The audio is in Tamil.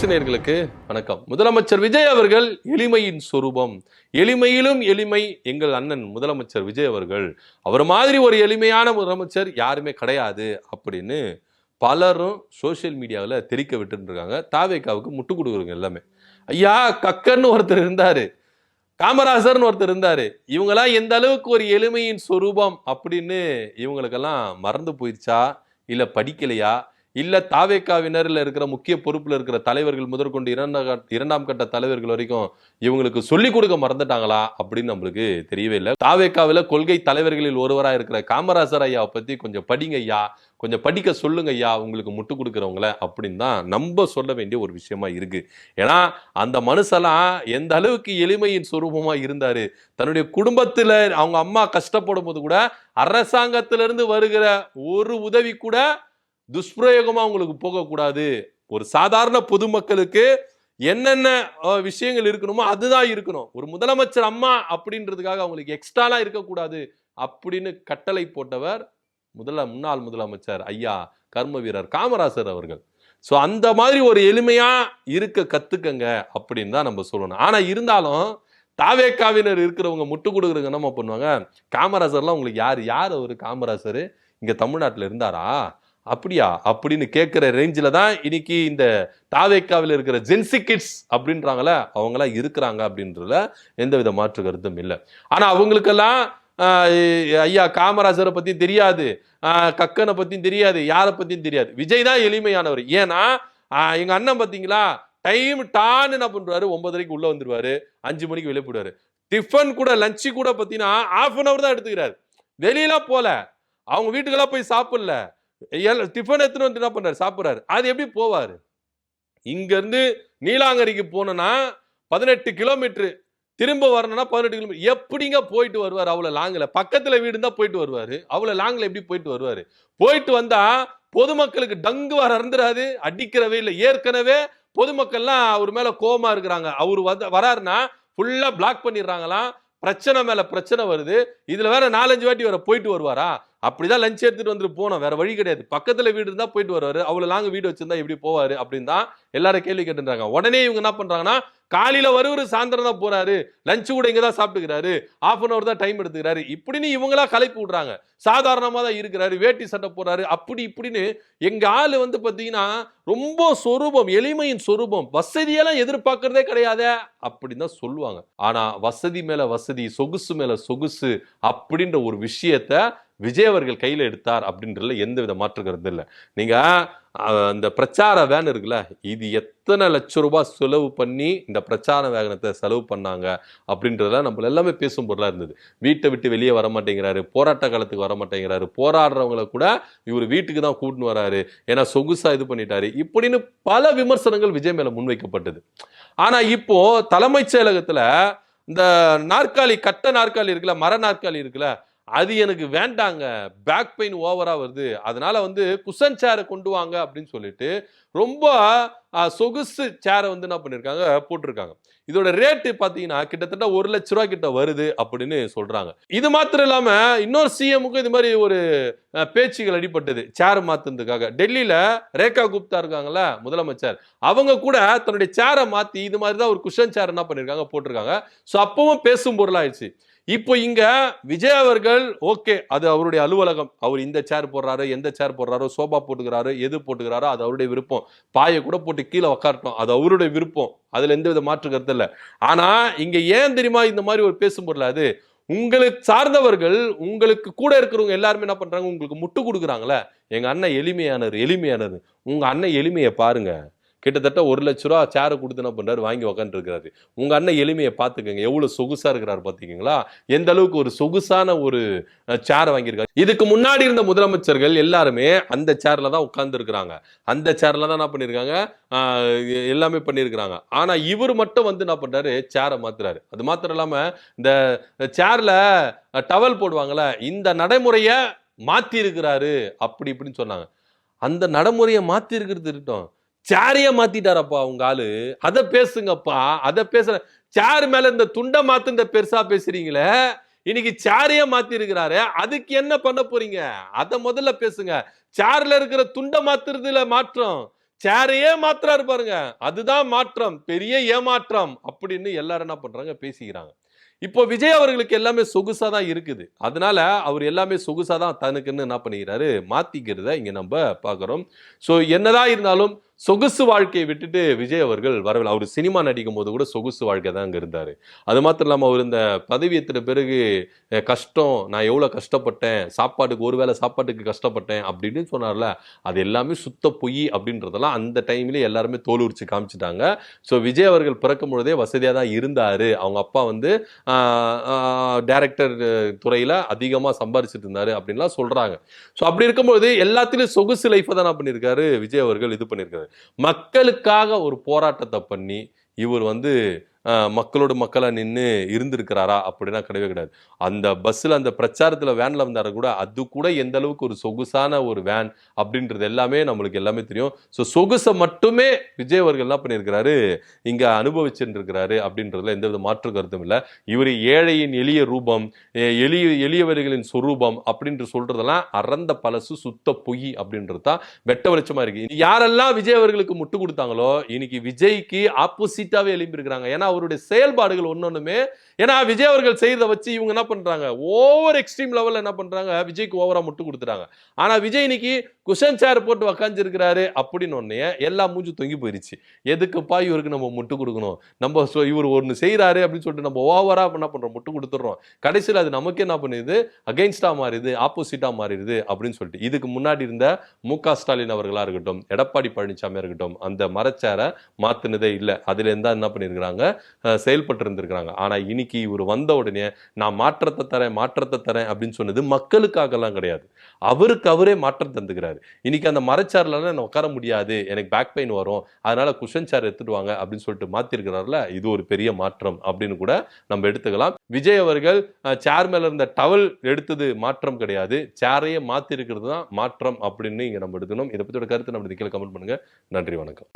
நேயர்களுக்கு வணக்கம். முதலமைச்சர் விஜய் அவர்கள் எளிமையின் சொரூபம், எளிமையிலும் எளிமை எங்கள் அண்ணன் முதலமைச்சர் விஜய் அவர்கள், அவர் மாதிரி ஒரு எளிமையான முதலமைச்சர் யாருமே கிடையாது அப்படின்னு பலரும் சோசியல் மீடியாவில் தெரிக்க விட்டு இருக்காங்க. தாவேக்காவுக்கு முட்டு கொடுக்குறவங்க எல்லாமே, ஐயா கக்கன்னு ஒருத்தர் இருந்தாரு, காமராசர்னு ஒருத்தர் இருந்தாரு, இவங்கெல்லாம் எந்த அளவுக்கு ஒரு எளிமையின் சொரூபம் அப்படின்னு இவங்களுக்கெல்லாம் மறந்து போயிடுச்சா, இல்ல படிக்கலையா, இல்ல தாவேக்காவினர்ல இருக்கிற முக்கிய பொறுப்புல இருக்கிற தலைவர்கள் முதற்கொண்டு இரண்டாம் கட்ட தலைவர்கள் வரைக்கும் இவங்களுக்கு சொல்லிக் கொடுக்க மறந்துட்டாங்களா அப்படின்னு நம்மளுக்கு தெரியவே இல்லை. தாவேக்காவில கொள்கை தலைவர்களில் ஒருவரா இருக்கிற காமராசர் ஐயாவை பத்தி கொஞ்சம் படிங்க ஐயா, கொஞ்சம் படிக்க சொல்லுங்க ஐயா உங்களுக்கு முட்டு கொடுக்குறவங்கள அப்படின்னு தான் நம்ம சொல்ல வேண்டிய ஒரு விஷயமா இருக்கு. ஏன்னா அந்த மனுஷெல்லாம் எந்த அளவுக்கு எளிமையின் சொரூபமா இருந்தாரு. தன்னுடைய குடும்பத்துல அவங்க அம்மா கஷ்டப்படும் போது கூட அரசாங்கத்திலிருந்து வருகிற ஒரு உதவி கூட துஷ்பிரயோகமா உங்களுக்கு போகக்கூடாது. ஒரு சாதாரண பொதுமக்களுக்கு என்னென்ன விஷயங்கள் இருக்கணுமோ அதுதான் இருக்கணும். ஒரு முதலமைச்சர் அம்மா அப்படின்றதுக்காக அவங்களுக்கு எக்ஸ்ட்ராலாம் இருக்கக்கூடாது அப்படின்னு கட்டளை போட்டவர் முன்னாள் முதலமைச்சர் ஐயா கர்ம வீரர் காமராசர் அவர்கள். ஸோ அந்த மாதிரி ஒரு எளிமையா இருக்க கத்துக்கங்க அப்படின்னு தான் நம்ம சொல்லணும். ஆனா இருந்தாலும் தாவேக்காவினர் இருக்கிறவங்க முட்டு கொடுக்குறவங்க என்னமா பண்ணுவாங்க, காமராசர்லாம் உங்களுக்கு யார் அவரு காமராசர் இங்க தமிழ்நாட்டில் இருந்தாரா அப்படியா அப்படின்னு கேட்கிற ரேஞ்சில தான் இன்னைக்கு இந்த தாவேக்காவில் இருக்கிற ஜென்சி கிட்ஸ் அப்படின்றாங்களே அவங்களாம் இருக்கிறாங்க அப்படின்றதுல எந்தவித மாற்று கருத்தும் இல்லை. ஆனா அவங்களுக்கெல்லாம் ஐயா காமராஜரை பத்தி தெரியாது, கக்கனை பத்தியும் தெரியாது, யாரை பத்தியும் தெரியாது. விஜய் தான் எளிமையானவர். ஏன்னா எங்க அண்ணன் பாத்தீங்களா டைம் டான்னு என்ன பண்றாரு, 9:30 உள்ள வந்துருவாரு, 5 மணிக்கு வெளியே போயிடுவாரு. டிஃபன் கூட லஞ்சு கூட பாத்தீங்கன்னா ½ தான் எடுத்துக்கிறாரு. வெளியெல்லாம் போல, அவங்க வீட்டுக்கெல்லாம் போய் சாப்பிடல, டிஃபன் எடுத்துட்டு வந்து என்ன பண்றாரு சாப்பிடுறாரு. அது எப்படி போவாரு? இங்க இருந்து நீலாங்கரிக்கு போனா 18 கிலோமீட்டர், திரும்ப வரணும்னா 18 கிலோமீட்டர். எப்படிங்க போயிட்டு வருவாரு அவ்வளவு லாங்ல? பக்கத்துல வீடு தான் போயிட்டு வருவாரு, அவ்வளவு லாங்ல எப்படி போயிட்டு வருவாரு? போயிட்டு வந்தா பொதுமக்களுக்கு டங்கு வர இருந்துராது, அடிக்கிறவே இல்லை. ஏற்கனவே பொதுமக்கள்லாம் அவர் மேல கோபமா இருக்கிறாங்க. அவரு வராருன்னா ஃபுல்லா பிளாக் பண்ணிடுறாங்களாம். பிரச்சனை மேல பிரச்சனை வருது. இதுல வேற 4-5 வாட்டி வேற போயிட்டு வருவாரா? அப்படிதான் லஞ்ச் எடுத்துட்டு வந்துட்டு போனோம், வேற வழி கிடையாது. பக்கத்துல வீடு இருந்தா போயிட்டு வருவாரு, அவ்வளவு லாங் வீடு வச்சிருந்தா எப்படி போவாரு அப்படின்னு தான் எல்லாரும் கேள்வி கேட்டுறாங்க. உடனே இவங்க என்ன பண்றாங்கன்னா, காலையில வருவாரு சாயந்தரம் தான் போறாரு, லஞ்சு கூட இங்க தான் சாப்பிட்டுக்கிறாரு, ½ தான் டைம் எடுத்துக்கிறாரு இப்படின்னு இவங்களா கலைப்பு விடுறாங்க. சாதாரணமா தான் இருக்கிறாரு, வேட்டி சட்டை போறாரு அப்படி இப்படின்னு. எங்க ஆளு வந்து பாத்தீங்கன்னா ரொம்ப சொரூபம், எளிமையின் சொரூபம், வசதியெல்லாம் எதிர்பார்க்கறதே கிடையாது அப்படின்னு தான் சொல்லுவாங்க. ஆனா வசதி மேல வசதி, சொகுசு மேல சொகுசு அப்படின்ற ஒரு விஷயத்த விஜய் அவர்கள் கையில் எடுத்தார் அப்படின்றதுல எந்தவித மாற்று கருத்து இல்லை. நீங்க அந்த பிரச்சார வேன் இருக்குல்ல, இது எத்தனை லட்சம் ரூபாய் செலவு பண்ணி இந்த பிரச்சார வேகனத்தை செலவு பண்ணாங்க அப்படின்றதுல நம்ம எல்லாமே பேசும் பொருளா இருந்தது. வீட்டை விட்டு வெளியே வர மாட்டேங்கிறாரு, போராட்ட காலத்துக்கு வர மாட்டேங்கிறாரு, போராடுறவங்களை கூட இவர் வீட்டுக்கு தான் கூட்டின்னு வராரு, ஏன்னா சொகுசா இது பண்ணிட்டாரு இப்படின்னு பல விமர்சனங்கள் விஜய் மேல முன்வைக்கப்பட்டது. ஆனா இப்போ தலைமைச் செயலகத்துல இந்த நாற்காலி, கட்ட நாற்காலி இருக்குல்ல, மர நாற்காலி இருக்குல்ல, அது எனக்கு வேண்டாங்க, பேக் பெயின் ஓவரா வருது, அதனால வந்து குஷன் சேரை கொண்டு வாங்க அப்படின்னு சொல்லிட்டு ரொம்ப சொகுசு சேரை வந்து என்ன பண்ணிருக்காங்க போட்டிருக்காங்க. இதோட ரேட்டு பாத்தீங்கன்னா கிட்டத்தட்ட 1 லட்ச ரூபாய் கிட்ட வருது அப்படின்னு சொல்றாங்க. இது மாத்திரம் இல்லாம இன்னொரு சிஎம்முக்கு இது மாதிரி ஒரு பேச்சுகள் அடிபட்டது சேர் மாத்துறதுக்காக. டெல்லியில ரேகா குப்தா இருக்காங்கல்ல முதலமைச்சர், அவங்க கூட தன்னுடைய சேரை மாத்தி இது மாதிரி தான் ஒரு குஷன் சேர் என்ன பண்ணிருக்காங்க போட்டிருக்காங்க. ஸோ அப்பவும் பேசும் பொருளாயிடுச்சு. இப்போ இங்க விஜய் அவர்கள் ஓகே, அது அவருடைய அலுவலகம், அவர் இந்த சேர் போடுறாரு, எந்த சேர் போடுறாரோ, சோபா போட்டுக்கிறாரோ, எது போட்டுக்கிறாரோ அது அவருடைய விருப்பம். பாயை கூட போட்டு கீழே உக்காரட்டும், அது அவருடைய விருப்பம், அதுல எந்த வித மாற்று கருத்து இல்லை. ஆனா இங்க ஏன் தெரியுமா இந்த மாதிரி ஒரு பேசும் பொருள், அது உங்களுக்கு சார்ந்தவர்கள், உங்களுக்கு கூட இருக்கிறவங்க எல்லாருமே என்ன பண்றாங்க, உங்களுக்கு முட்டு கொடுக்குறாங்களே, எங்க அண்ணன் எளிமையானது. உங்க அண்ணன் எளிமையை பாருங்க, கிட்டத்தட்ட 1 லட்ச ரூபா சேரை கொடுத்து என்ன பண்றாரு, வாங்கி உக்காந்து இருக்காரு. உங்க அண்ணன் எளிமையை பார்த்துக்கங்க, எவ்வளவு சொகுசா இருக்கிறாரு பாத்தீங்களா, எந்த அளவுக்கு ஒரு சொகுசான ஒரு சேரை வாங்கியிருக்காரு. இதுக்கு முன்னாடி இருந்த முதலமைச்சர்கள் எல்லாருமே அந்த சேர்ல தான் உட்கார்ந்து இருக்கிறாங்க, அந்த சேர்ல தான் என்ன பண்ணிருக்காங்க, எல்லாமே பண்ணிருக்கிறாங்க. ஆனா இவர் மட்டும் வந்து என்ன பண்றாரு, சேரை மாத்துறாரு. அது மாத்திரம் இல்லாம இந்த சேர்ல டவல் போடுவாங்கல்ல, இந்த நடைமுறைய மாத்தி இருக்கிறாரு அப்படி இப்படின்னு சொன்னாங்க. அந்த நடைமுறையை மாத்தி இருக்கிறது இருக்கட்டும், சேரையே மாத்திட்டாரப்பா உங்க ஆளு. அத பேசுங்கப்பா, அத பேசுற. சேர் மேல இந்த துண்டை மாத்துந்த பெருசா பேசுறீங்களே, இன்னைக்கு சேரையே மாத்தி இருக்கிறாரு. அதுக்கு என்ன பண்ண போறீங்க? அத முதல்ல பேசுங்க. சேர்ல இருக்கிற துண்டை மாத்துறதுல மாற்றம், சேரையே மாத்துறாரு பாருங்க, அதுதான் மாற்றம், பெரிய ஏமாற்றம் அப்படின்னு எல்லாரும் என்ன பண்றாங்க, பேசிக்கிறாங்க. இப்போ விஜய் அவர்களுக்கு எல்லாமே சொகுசா தான் இருக்குது. அதனால அவர் எல்லாமே சொகுசா தான் தனக்குன்னு என்ன பண்ணிக்கிறாரு, மாத்திக்கிறத இங்க நம்ம பார்க்கிறோம். ஸோ என்னதான் இருந்தாலும் சொகுசு வாழ்க்கையை விட்டுட்டு விஜய் அவர்கள் வரவில்லை. அவர் சினிமா நடிக்கும் போது கூட சொகுசு வாழ்க்கை தான் அங்க இருந்தாரு. அது மாத்திரம் இல்லாம அவர் இந்த பதவி ஏற்ற பிறகு கஷ்டம், நான் எவ்வளவு கஷ்டப்பட்டேன், சாப்பாட்டுக்கு ஒருவேளை சாப்பாட்டுக்கு கஷ்டப்பட்டேன் அப்படின்னு சொன்னார்ல, அது எல்லாமே சுத்த பொய் அப்படின்றதெல்லாம் அந்த டைம்லயே எல்லாருமே தோல் உரிச்சு காமிச்சிட்டாங்க. ஸோ விஜய் அவர்கள் பிறக்கும் பொழுதே வசதியா தான் இருந்தாரு. அவங்க அப்பா வந்து டைரக்டர் துறையில அதிகமா சம்பாதிச்சிட்டு இருந்தாரு அப்படின்லாம் சொல்றாங்க. ஸோ அப்படி இருக்கும்போது எல்லாத்திலும் சொகுசு லைஃப் தான் பண்ணியிருக்காரு விஜய் அவர்கள். இது பண்ணியிருக்காரு, மக்களுக்காக ஒரு போராட்டத்தை பண்ணி இவர் வந்து மக்களோட மக்களா நின்று இருந்திருக்கிறாரா அப்படின்னா கிடையவே கிடையாது. அந்த பஸ்ஸில் அந்த பிரச்சாரத்தில் வேனில் வந்தாரு கூட, அது கூட எந்த அளவுக்கு ஒரு சொகுசான ஒரு வேன் அப்படின்றது எல்லாமே நம்மளுக்கு எல்லாமே தெரியும். ஸோ சொகுசை மட்டுமே விஜய் அவர்கள் என்ன பண்ணியிருக்கிறாரு, இங்க அனுபவிச்சுட்டு இருக்கிறாரு அப்படின்றதுல எந்தவித மாற்று கருத்தும் இல்லை. இவர் ஏழையின் எளிய ரூபம், எளியவர்களின் சொரூபம் அப்படின்று சொல்றதெல்லாம் அறந்த பழசு, சுத்த பொய் அப்படின்றது தான் வெட்ட வெளிச்சமா இருக்கு. யாரெல்லாம் விஜய் அவர்களுக்கு முட்டு கொடுத்தாங்களோ இன்னைக்கு விஜய்க்கு ஆப்போசிட்டாவே எழுப்பி இருக்கிறாங்க. ஏன்னா அவருடைய செயல்பாடுகள் ஒன்னொன்னுமே, ஏன்னா விஜய் அவர்கள் செய்யறத வச்சு இவங்க என்ன பண்றாங்க, ஓவர் எக்ஸ்ட்ரீம் லெவல்ல என்ன பண்றாங்க, விஜய்க்கு ஓவரா முட்டு கொடுத்துறாங்க. ஆனா விஜய் இன்னைக்கு குஷன் சேர் போட்டு உக்காந்து இருக்கிறாரு அப்படின்னு ஒன்னே எல்லா மூஞ்சி தொங்கி போயிருச்சு. எதுக்குப்பா இவருக்கு நம்ம முட்டு கொடுக்கணும், நம்ம இவர் ஒன்னு செய்யறாரு அப்படின்னு சொல்லிட்டு நம்ம ஓவரா என்ன பண்றோம், முட்டு கொடுத்துறோம். கடைசியில் அது நமக்கு என்ன பண்ணுது, அகைன்ஸ்டா மாறிடுது, ஆப்போசிட்டா மாறிடுது அப்படின்னு சொல்லிட்டு. இதுக்கு முன்னாடி இருந்த மு.க. ஸ்டாலின் அவர்களா இருக்கட்டும், எடப்பாடி பழனிசாமியா இருக்கட்டும், அந்த மரச்சேரை மாத்தினதே இல்லை. அதுல இருந்தா என்ன பண்ணிருக்கிறாங்க, செயல்பட்டு இருந்திருக்கிறாங்க. ஆனா இன்னைக்கு இவர் வந்த உடனே நான் மாற்றத்தை தரேன் அப்படின்னு சொன்னது மக்களுக்காக எல்லாம் கிடையாது, அவருக்கு அவரே மாற்றம் தந்துக்கிறாரு. இன்னைக்கு அந்த மரச்சார்ல நான் உட்கார முடியாது, எனக்கு பேக் பெயின் வரும், அதனால குஷன் சேர் எடுத்துட்டு வாங்க அப்படின்னு சொல்லிட்டு மாத்திருக்கிறாருல, இது ஒரு பெரிய மாற்றம் அப்படின்னு கூட நம்ம எடுத்துக்கலாம். விஜய் அவர்கள் சேர் மேல இருந்த டவல் எடுத்தது மாற்றம் கிடையாது, சேரையே மாத்தி இருக்கிறது தான் மாற்றம் அப்படின்னு இங்க நம்ம எடுக்கணும். இதை பத்தியோட கருத்து நம்ம கீழே கமெண்ட் பண்ணுங்க. நன்றி, வணக்கம்.